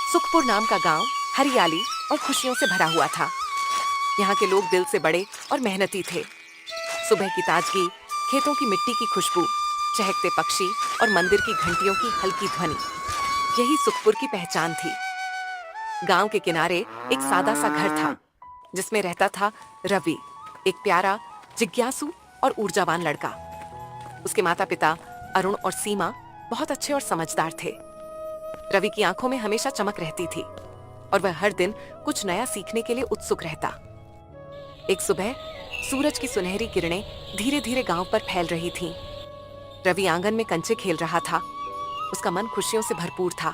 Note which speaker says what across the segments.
Speaker 1: सुखपुर नाम का गांव हरियाली और खुशियों से भरा हुआ था। यहाँ के लोग दिल से बड़े और मेहनती थे। सुबह की ताजगी, खेतों की मिट्टी की खुशबू, चहकते पक्षी और मंदिर की घंटियों की हल्की ध्वनि, यही सुखपुर की पहचान थी। गांव के किनारे एक सादा सा घर था जिसमें रहता था रवि, एक प्यारा, जिज्ञासु और ऊर्जावान लड़का। उसके माता पिता अरुण और सीमा बहुत अच्छे और समझदार थे। रवि की आंखों में हमेशा चमक रहती थी और वह हर दिन कुछ नया सीखने के लिए उत्सुक रहता। एक सुबह सूरज की सुनहरी किरणें धीरे धीरे गांव पर फैल रही थीं। रवि आंगन में कंचे खेल रहा था। उसका मन खुशियों से भरपूर था।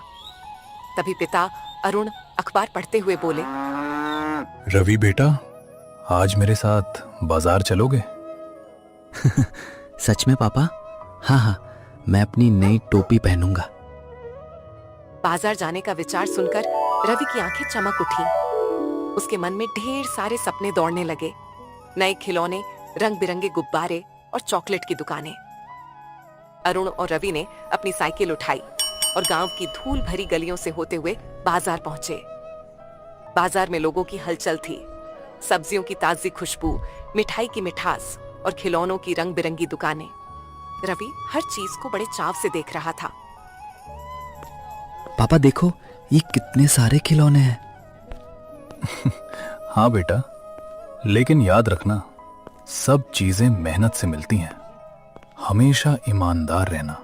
Speaker 1: तभी पिता अरुण अखबार पढ़ते हुए बोले,
Speaker 2: रवि बेटा, आज मेरे साथ बाजार चलोगे?
Speaker 3: सच में पापा? हाँ हाँ, मैं अपनी नई टोपी पहनूंगा।
Speaker 1: बाजार जाने का विचार सुनकर रवि की आंखें चमक उठी। उसके मन में ढेर सारे सपने दौड़ने लगे। नए खिलौने, रंग बिरंगे गुब्बारे और चॉकलेट की दुकानें। अरुण और रवि ने अपनी साइकिल उठाई और गांव की धूल भरी गलियों से होते हुए बाजार पहुंचे। बाजार में लोगों की हलचल थी। सब्जियों की ताजी खुशबू, मिठाई की मिठास और खिलौनों की रंग बिरंगी दुकानें। रवि हर चीज को बड़े चाव से देख रहा था।
Speaker 3: पापा देखो, ये कितने सारे खिलौने हैं।
Speaker 2: हाँ बेटा, लेकिन याद रखना, सब चीजें मेहनत से मिलती हैं। हमेशा ईमानदार रहना,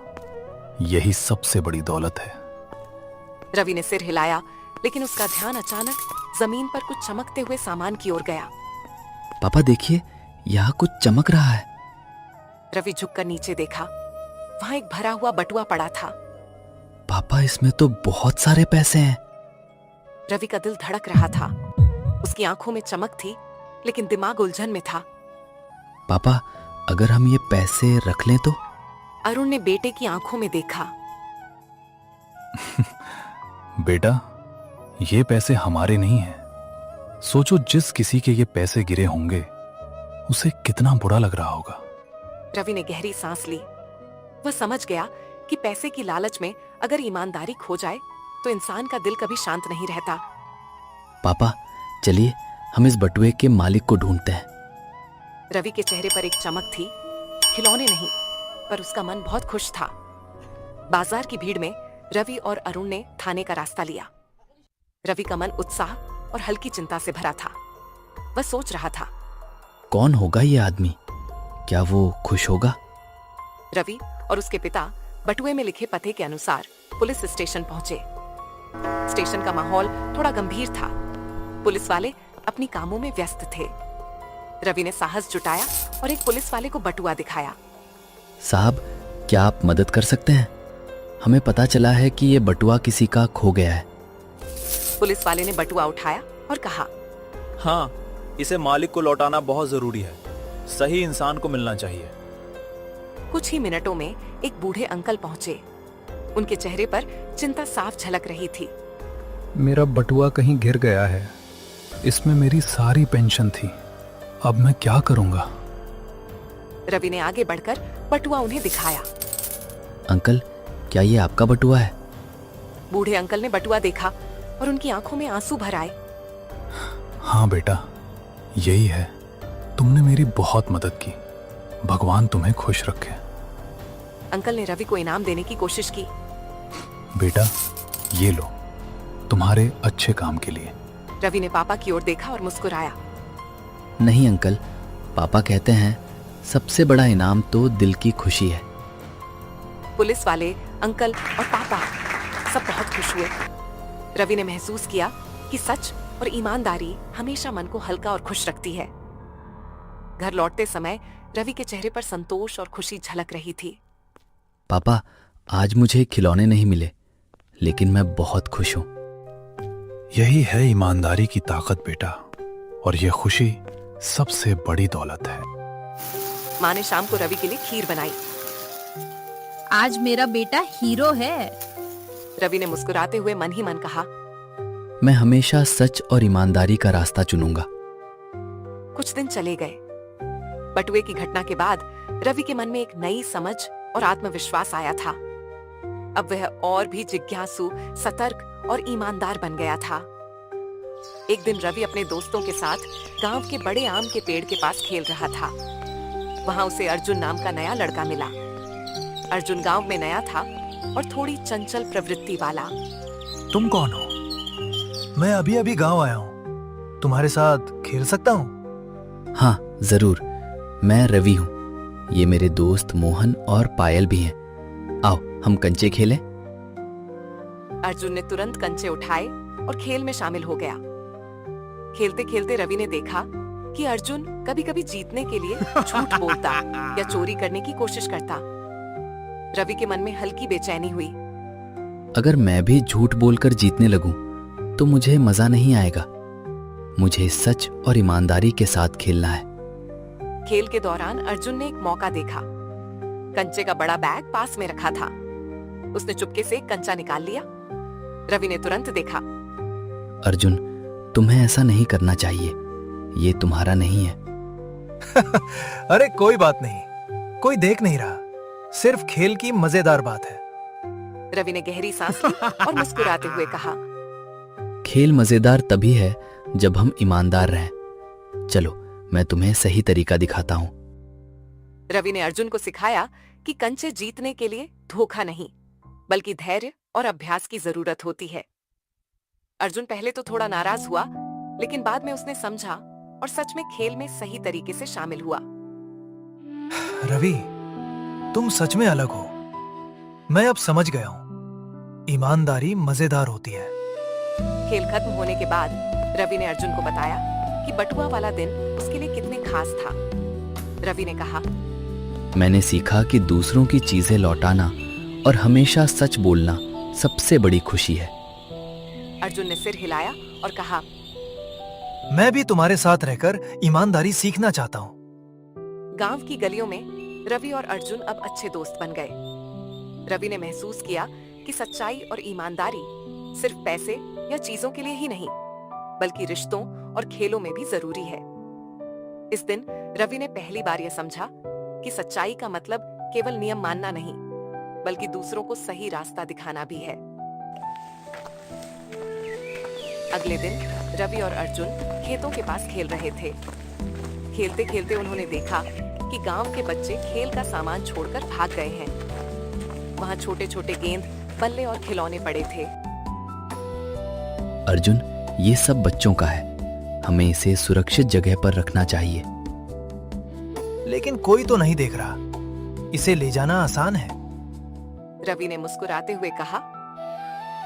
Speaker 2: यही सबसे बड़ी दौलत है।
Speaker 1: रवि ने सिर हिलाया, लेकिन उसका ध्यान अचानक जमीन पर कुछ चमकते हुए सामान की ओर गया।
Speaker 3: पापा देखिए, यहाँ कुछ चमक रहा है।
Speaker 1: रवि झुककर नीचे देखा। वहां एक भरा हुआ बटुआ पड़ा था।
Speaker 3: पापा, इसमें तो बहुत सारे पैसे हैं।
Speaker 1: रवि का दिल धड़क रहा था। उसकी आंखों में चमक थी, लेकिन दिमाग उलझन में था।
Speaker 3: पापा, अगर हम ये पैसे रख लें तो?
Speaker 1: अरुण ने बेटे की आंखों में देखा।
Speaker 2: बेटा, ये पैसे हमारे नहीं हैं। सोचो, जिस किसी के ये पैसे गिरे होंगे उसे कितना बुरा लग रहा होगा।
Speaker 1: रवि ने गहरी सांस ली। वह समझ गया कि पैसे की लालच में अगर ईमानदारी खो जाए तो इंसान का दिल कभी शांत नहीं रहता।
Speaker 3: पापा चलिए, हम इस बटुए के मालिक को ढूंढते हैं।
Speaker 1: रवि के चेहरे पर एक चमक थी, खिलौने नहीं, पर उसका मन बहुत खुश था। बाजार की भीड़ में रवि और अरुण ने थाने का रास्ता लिया। रवि का मन उत्साह और हल्की चिंता से भरा था। वह सोच रहा था,
Speaker 3: कौन होगा ये आदमी? क्या वो खुश होगा?
Speaker 1: रवि और उसके पिता बटुए में लिखे पते के अनुसार पुलिस स्टेशन पहुंचे। स्टेशन का माहौल थोड़ा गंभीर था। पुलिस वाले अपनी कामों में व्यस्त थे। रवि ने साहस जुटाया और एक पुलिस वाले को बटुआ दिखाया।
Speaker 3: साहब, क्या आप मदद कर सकते हैं? हमें पता चला है कि ये बटुआ किसी का खो गया है।
Speaker 1: पुलिस वाले ने बटुआ उठाया और कहा,
Speaker 4: हाँ, इसे मालिक को लौटाना बहुत जरूरी है। सही इंसान को मिलना चाहिए।
Speaker 1: कुछ ही मिनटों में एक बूढ़े अंकल पहुंचे। उनके चेहरे पर चिंता साफ झलक रही थी।
Speaker 2: मेरा बटुआ कहीं गिर गया है। इसमें मेरी सारी पेंशन थी। अब मैं क्या करूंगा?
Speaker 1: रवि ने आगे बढ़कर बटुआ उन्हें दिखाया।
Speaker 3: अंकल, क्या ये आपका बटुआ है?
Speaker 1: बूढ़े अंकल ने बटुआ देखा और उनकी आंखों में आंसू भर आए।
Speaker 2: हाँ बेटा, यही है। तुमने मेरी बहुत मदद की। भगवान तुम्हें खुश रखे।
Speaker 1: अंकल ने रवि को इनाम देने की कोशिश की।
Speaker 2: बेटा, ये लो, तुम्हारे अच्छे काम के लिए।
Speaker 1: रवि ने पापा की ओर देखा और मुस्कुराया।
Speaker 3: नहीं अंकल, पापा कहते हैं सबसे बड़ा इनाम तो दिल की खुशी है।
Speaker 1: पुलिस वाले, अंकल और पापा सब बहुत खुश हुए। रवि ने महसूस किया कि सच और ईमानदारी हमेशा मन को हल्का और खुश रखती है। घर लौटते समय रवि के चेहरे पर संतोष और खुशी झलक रही थी।
Speaker 3: पापा, आज मुझे खिलौने नहीं मिले, लेकिन मैं बहुत खुश हूं।
Speaker 2: यही है ईमानदारी की ताकत बेटा, और ये खुशी सबसे बड़ी दौलत है।
Speaker 1: माँ ने शाम को रवि के लिए खीर बनाई।
Speaker 5: आज मेरा बेटा हीरो है।
Speaker 1: रवि ने मुस्कुराते हुए मन ही मन कहा,
Speaker 3: मैं हमेशा सच और ईमानदारी का रास्ता चुनूंगा।
Speaker 1: कुछ दिन चले गए। बटुए की घटना के बाद रवि के मन में एक नई समझ और आत्मविश्वास आया था। अब वह और भी जिज्ञासु, सतर्क और ईमानदार बन गया था। एक दिन रवि अपने दोस्तों के साथ गांव के बड़े आम के पेड़ के पास खेल रहा था। वहां उसे अर्जुन नाम का नया लड़का मिला। अर्जुन गांव में नया था और थोड़ी चंचल प्रवृत्ति वाला।
Speaker 6: तुम कौन हो? मैं अभी अभी गांव आया हूँ, तुम्हारे साथ खेल सकता हूँ?
Speaker 3: हाँ जरूर, मैं रवि हूँ। ये मेरे दोस्त मोहन और पायल भी हैं। आओ हम कंचे खेलें।
Speaker 1: अर्जुन ने तुरंत कंचे उठाए और खेल में शामिल हो गया। खेलते खेलते रवि ने देखा कि अर्जुन कभी कभी जीतने के लिए झूठ बोलता या चोरी करने की कोशिश करता। रवि के मन में हल्की बेचैनी हुई।
Speaker 3: अगर मैं भी झूठ बोलकर जीतने लगूं तो मुझे मजा नहीं आएगा। मुझे सच और ईमानदारी के साथ खेलना है।
Speaker 1: खेल के दौरान अर्जुन ने एक मौका देखा। कंचे का बड़ा बैग पास में रखा था। उसने चुपके से एक कंचा निकाल लिया। रवि ने तुरंत देखा।
Speaker 3: अर्जुन, तुम्हें ऐसा नहीं करना चाहिए। ये तुम्हारा नहीं है।
Speaker 6: अरे कोई बात नहीं, कोई देख नहीं रहा, सिर्फ खेल की मजेदार बात है।
Speaker 1: रवि ने गहरी सांस ली और मुस्कुराते हुए कहा,
Speaker 3: खेल मजेदार तभी है जब हम ईमानदार रहें। चलो मैं तुम्हें सही तरीका दिखाता हूं।
Speaker 1: रवि ने अर्जुन को सिखाया कि कंचे जीतने के लिए धोखा नहीं, बल्कि धैर्य और अभ्यास की जरूरत होती है। अर्जुन पहले तो थोड़ा नाराज हुआ, लेकिन बाद में उसने समझा और सच में खेल में सही तरीके से शामिल हुआ।
Speaker 6: रवि, तुम सच में अलग हो। मैं अब समझ गया हूँ, ईमानदारी मजेदार होती है।
Speaker 1: खेल खत्म होने के बाद रवि ने अर्जुन को बताया कि बटुआ वाला दिन उसके लिए कितने खास था। रवि ने कहा,
Speaker 3: मैंने सीखा कि दूसरों की चीजें लौटाना और हमेशा सच बोलना सबसे बड़ी खुशी है।
Speaker 1: अर्जुन ने सिर हिलाया और कहा,
Speaker 6: मैं भी तुम्हारे साथ रहकर ईमानदारी सीखना चाहता हूँ।
Speaker 1: गांव की गलियों में रवि और अर्जुन अब अच्छे दोस्त बन गए। रवि ने महसूस किया कि सच्चाई और ईमानदारी सिर्फ पैसे या चीजों के लिए ही नहीं, बल्कि रिश्तों और खेलों में भी जरूरी है। इस दिन रवि ने पहली बार यह समझा कि सच्चाई का मतलब केवल नियम मानना नहीं, बल्कि दूसरों को सही रास्ता दिखाना भी है। अगले दिन रवि और अर्जुन खेतों के पास खेल रहे थे। खेलते खेलते उन्होंने देखा कि गांव के बच्चे खेल का सामान छोड़कर भाग गए हैं। वहां छोटे छोटे गेंद, बल्ले और खिलौने पड़े थे।
Speaker 3: अर्जुन, ये सब बच्चों का है। हमें इसे सुरक्षित जगह पर रखना चाहिए।
Speaker 6: लेकिन कोई तो नहीं देख रहा, इसे ले जाना आसान है।
Speaker 1: रवि ने मुस्कुराते हुए कहा,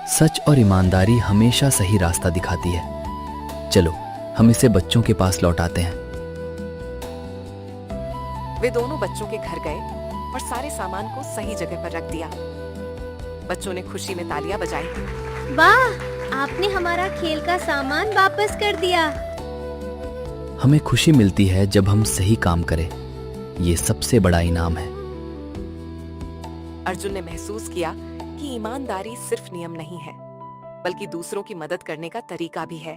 Speaker 3: सच और ईमानदारी हमेशा सही रास्ता दिखाती है। चलो हम इसे बच्चों के पास लौटाते हैं।
Speaker 1: वे दोनों बच्चों के घर गए और सारे सामान को सही जगह पर रख दिया। बच्चों ने खुशी में तालियां बजाई।
Speaker 5: वाह, आपने हमारा खेल का सामान वापस कर दिया।
Speaker 3: हमें खुशी मिलती है जब हम सही काम करें। ये सबसे बड़ा इनाम है।
Speaker 1: अर्जुन ने महसूस किया कि ईमानदारी सिर्फ नियम नहीं है, बल्कि दूसरों की मदद करने का तरीका भी है।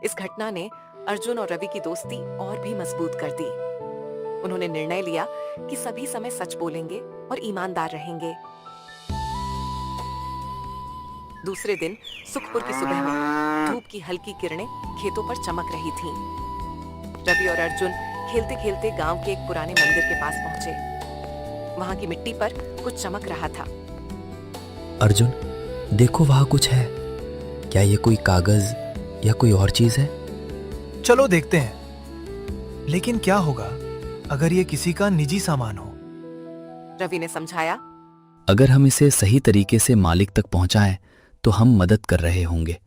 Speaker 1: इस घटना ने अर्जुन और रवि की दोस्ती और भी मजबूत कर दी। उन्होंने निर्णय लिया कि सभी समय सच बोलेंगे और ईमानदार रहेंगे। दूसरे दिन सुखपुर की सुबह में धूप की हल्की किरणें खेतों पर चमक रही थीं। रवि और अर्जुन खेलते खेलते गांव के एक पुराने मंदिर के पास पहुंचे। वहां की मिट्टी पर कुछ चमक रहा था।
Speaker 3: अर्जुन, देखो वहां कुछ है। क्या ये कोई कागज या कोई और चीज है?
Speaker 6: चलो देखते हैं। लेकिन क्या होगा अगर ये किसी का निजी सामान हो?
Speaker 1: रवि ने समझाया,
Speaker 3: अगर हम इसे सही तरीके से मालिक तक पहुंचाएं तो हम मदद कर रहे होंगे।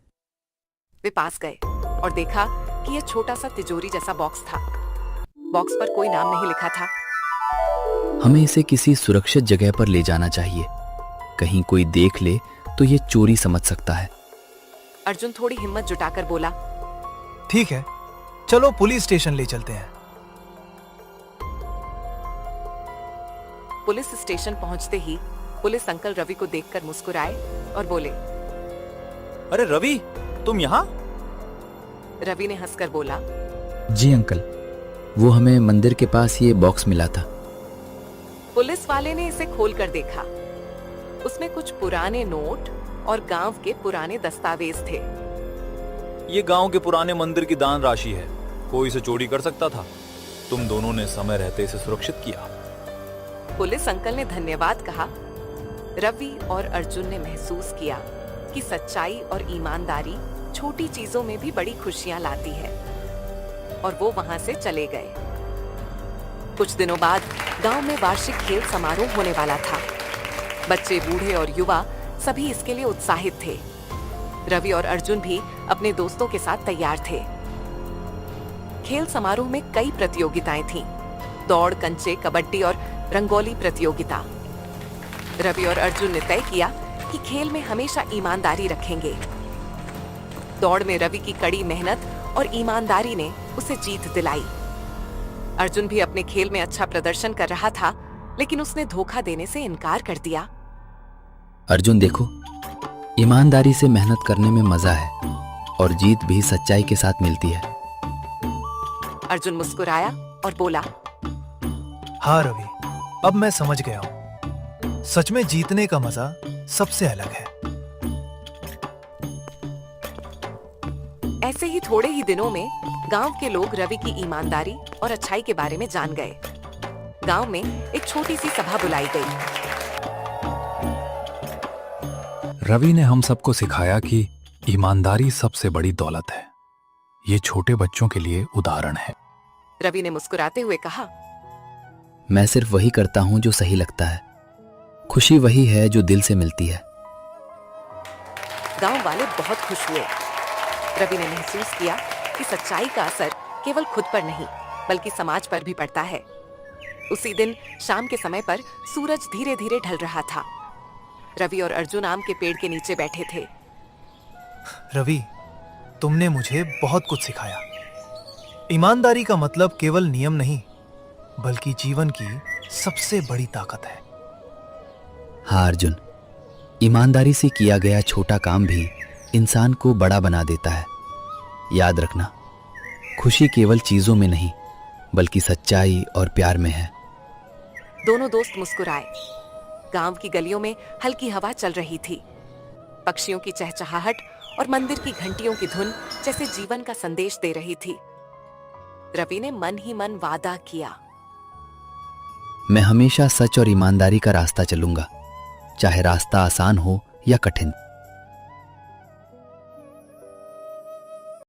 Speaker 1: वे पास गए और देखा कि यह छोटा सा तिजोरी जैसा बॉक्स था। बॉक्स पर कोई नाम नहीं लिखा था।
Speaker 3: हमें इसे किसी सुरक्षित जगह पर ले जाना चाहिए। कहीं कोई देख ले तो ये चोरी समझ सकता है।
Speaker 1: अर्जुन थोड़ी हिम्मत जुटाकर बोला,
Speaker 6: ठीक है, चलो पुलिस स्टेशन ले चलते हैं।
Speaker 1: पुलिस स्टेशन पहुंचते ही पुलिस अंकल रवि को देखकर मुस्कुराए और बोले,
Speaker 4: अरे रवि, तुम यहाँ?
Speaker 1: रवि ने हंसकर बोला,
Speaker 3: जी अंकल, वो हमें मंदिर के पास ये बॉक्स मिला था।
Speaker 1: पुलिस वाले ने इसे खोलकर देखा। उसमें कुछ पुराने नोट और गांव के पुराने दस्तावेज थे।
Speaker 4: ये गांव के पुराने मंदिर की दान राशि है, कोई इसे चोरी कर सकता था। तुम दोनों ने समय रहते इसे सुरक्षित किया।
Speaker 1: पुलिस अंकल ने धन्यवाद कहा। रवि और अर्जुन ने महसूस किया कि सच्चाई और ईमानदारी छोटी चीजों में भी बड़ी खुशियां लाती है, और वो वहां से चले गए। कुछ दिनों बाद गांव में वार्षिक खेल समारोह होने वाला था। बच्चे, बूढ़े और युवा सभी इसके लिए उत्साहित थे। रवि और अर्जुन भी अपने दोस्तों के साथ तैयार थे। खेल समारोह में कई प्रतियोगिताएं थीं। दौड़, कंचे, कबड्डी और रंगोली प्रतियोगिता। रवि और अर्जुन ने तय किया कि खेल में हमेशा ईमानदारी रखेंगे। दौड़ में रवि की कड़ी मेहनत और ईमानदारी ने उसे जीत दिलाई। अर्जुन भी अपने खेल में अच्छा प्रदर्शन कर रहा था, लेकिन उसने धोखा देने से इनकार कर दिया।
Speaker 3: अर्जुन देखो, ईमानदारी से मेहनत करने में मजा है और जीत भी सच्चाई के साथ मिलती है।
Speaker 1: अर्जुन मुस्कुराया और बोला,
Speaker 6: हाँ रवि, अब मैं समझ गया हूं। सच में जीतने का मजा सबसे अलग है।
Speaker 1: ऐसे ही थोड़े ही दिनों में गांव के लोग रवि की ईमानदारी और अच्छाई के बारे में जान गए। गांव में एक छोटी सी सभा बुलाई गई।
Speaker 2: रवि ने हम सबको सिखाया कि ईमानदारी सबसे बड़ी दौलत है। ये छोटे बच्चों के लिए उदाहरण है।
Speaker 1: रवि ने मुस्कुराते हुए कहा,
Speaker 3: मैं सिर्फ वही करता हूं जो सही लगता है। खुशी वही है जो दिल से मिलती है।
Speaker 1: गांव वाले बहुत खुश हुए। रवि ने महसूस किया कि सच्चाई का असर केवल खुद पर नहीं, बल्कि समाज पर भी पड़ता है। उसी दिन शाम के समय पर सूरज धीरे धीरे ढल रहा था। रवि और अर्जुन आम के पेड़ के नीचे बैठे थे।
Speaker 6: रवि, तुमने मुझे बहुत कुछ सिखाया। ईमानदारी का मतलब केवल नियम नहीं, बल्कि जीवन की सबसे बड़ी ताकत है।
Speaker 3: हाँ अर्जुन, ईमानदारी से किया गया छोटा काम भी इंसान को बड़ा बना देता है। याद रखना, खुशी केवल चीजों में नहीं, बल्कि सच्चाई और प्यार में है।
Speaker 1: दोनों दोस्त मुस्कुराए। गांव की गलियों में हल्की हवा चल रही थी। पक्षियों की चहचहाहट और मंदिर की घंटियों की धुन जैसे जीवन का संदेश दे रही थी। रवि ने मन ही मन वादा किया,
Speaker 3: मैं हमेशा सच और ईमानदारी का रास्ता चलूंगा, चाहे रास्ता आसान हो या कठिन।